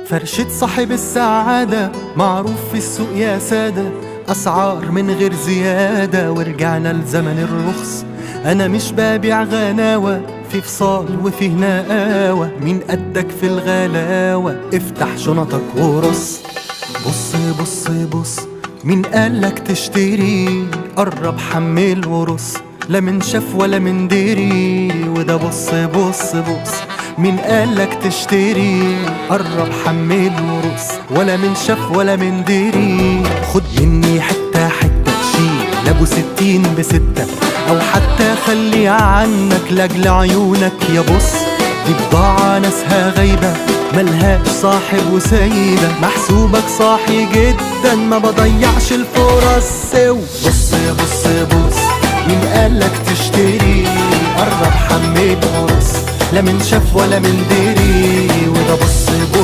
فرشة صاحب السعادة معروف في السوق يا سادة، أسعار من غير زيادة ورجعنا لزمن الرخص. أنا مش ببيع غناوة، في فصال وفيه نقاوة، مين قدك في الغلاوة؟ افتح شنطك ورص. بص بص بص، مين قالك تشتري؟ قرب حمل ورص، لا من شاف ولا من دري. وده بص بص بص، مين قالك تشتري؟ قرب حمل ورص، ولا من شاف ولا من دري. خد مني حتة حتة، شيل لابو 60 ب6، او حتى خلي عنك لاجل عيونك يا بص. دي بضاعة ناسها غايبة، ملهاش صاحب وسايبة، محسوبك صاحي جدا ما بضيعش الفرص. بص بص بص، مين قالك تشتري؟ قرب حمل ورص، لا من شاف ولا من دري. وده بص بص